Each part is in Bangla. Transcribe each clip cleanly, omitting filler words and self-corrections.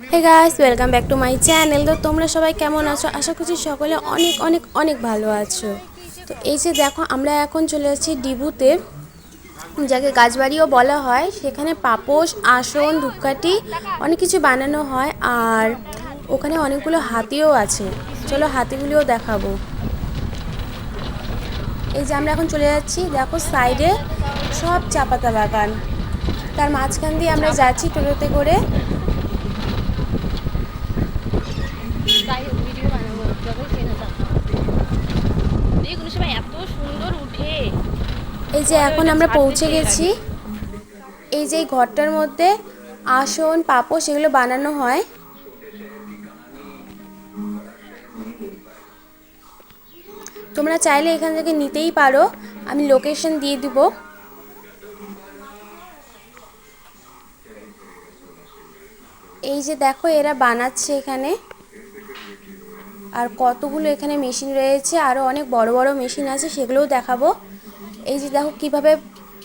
Hey guys, welcome back to my channel. তো তোমরা সবাই কেমন আছো? আশা করছি সকলে অনেক অনেক অনেক ভালো আছো। তো এই যে দেখো, আমরা এখন চলে যাচ্ছি ডিবুতে, যাকে গাছবাড়িও বলা হয়। সেখানে পাপোশ, আসন, ধূপকাঠি অনেক কিছু বানানো হয়। আর ওখানে অনেকগুলো হাতিও আছে। চলো হাতিগুলিও দেখাবো। এই যে আমরা এখন চলে যাচ্ছি, দেখো সাইডে সব চা পাতা বাগান, তার মাঝখান দিয়ে আমরা যাচ্ছি টোটোতে করে। এই যে এখন আমরা পৌঁছে গেছি। এই যে ঘরটার মধ্যে আসন, পাপোশ এগুলো বানানো হয়। তোমরা চাইলে এখান থেকে নিতেই পারো, আমি লোকেশন দিয়ে দিব। এই যে দেখো, এরা বানাচ্ছে এখানে। আর কতগুলো এখানে মেশিন রয়েছে, আরও অনেক বড় বড় মেশিন আছে, সেগুলোও দেখাবো। এই যে দেখো কিভাবে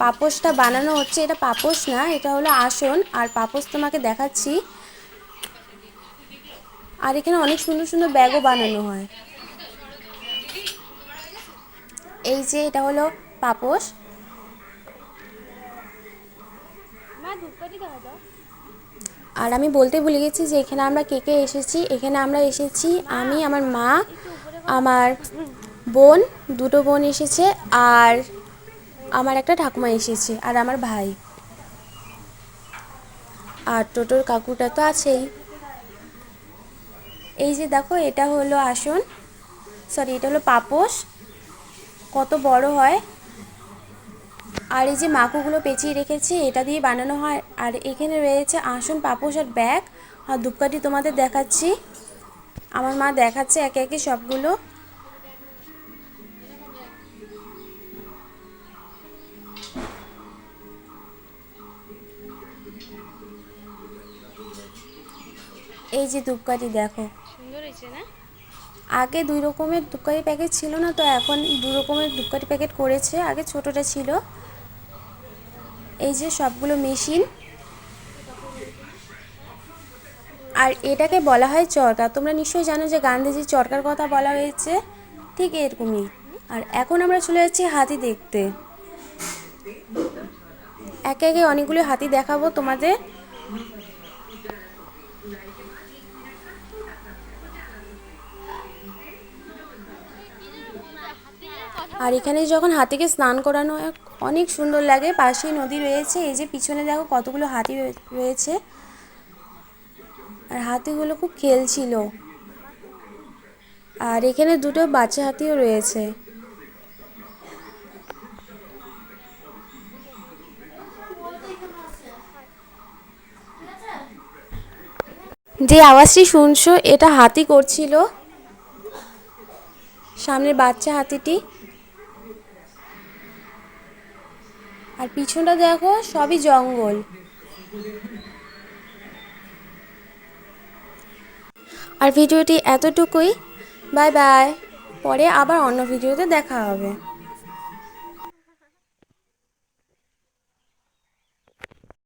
পাপোশটা বানানো হচ্ছে। এটা পাপোশ না, এটা হলো আসন। আর পাপোশ তোমাকে দেখাচ্ছি। আর এখানে অনেক সুন্দর সুন্দর ব্যাগও বানানো হয়। এই যে এটা হলো পাপোশ। আর আমি বলতে ভুলে গেছি যে এখানে আমরা কে কে এসেছি। এখানে আমরা এসেছি আমি, আমার মা, আমার বোন, দুটো বোন এসেছে, আর আমার একটা ঠাকুমা এসেছে, আর আমার ভাই। আর টোটোর কাকুটা তো আছেই। এই যে দেখো, এটা হলো আসন, সরি এটা হলো পাপোশ। কত বড় হয়। আর এই যে মাকুগুলো পেঁচিয়ে রেখেছে, এটা দিয়ে বানানো হয়। আর এখানে রয়েছে আসন, পাপোশ আর ব্যাগ আর ধূপকাঠি। তোমাদের দেখাচ্ছি, আমার মা দেখাচ্ছে একে একে সবগুলো। এই যে ধূপকাঠি দেখো, সুন্দর হয়েছে না? আগে দুই রকমের ধূপকাঠি প্যাকেট ছিল না, তো এখন দু রকমের ধূপকাঠি প্যাকেট করেছে। আগে ছোটটা ছিল। এই যে সবগুলো মেশিন। আর এটাকে বলা হয় চরকা। তোমরা নিশ্চয়ই জানো যে গান্ধীজির চরকার কথা বলা হয়েছে, ঠিক এরকমই। আর এখন আমরা চলে যাচ্ছি হাতি দেখতে। একে একে অনেকগুলো হাতি দেখাবো তোমাদের। আর এখানে যখন হাতিকে স্নান করানো হয়, অনেক সুন্দর লাগে। পাশেই নদী রয়েছে। এই যে পিছনে দেখো কতগুলো হাতি রয়েছে। আর হাতিগুলো খুব খেলছিল। আর এখানে দুটো বাচ্চা হাতিও রয়েছে। যে আওয়াজটি শুনছো, এটা হাতি করছিল, সামনের বাচ্চা হাতিটি। আর পিছনটা দেখো, সবই জঙ্গল। আর ভিডিওটি এতটুকুই। Bye bye. পরে আবার অন্য ভিডিওতে দেখা হবে।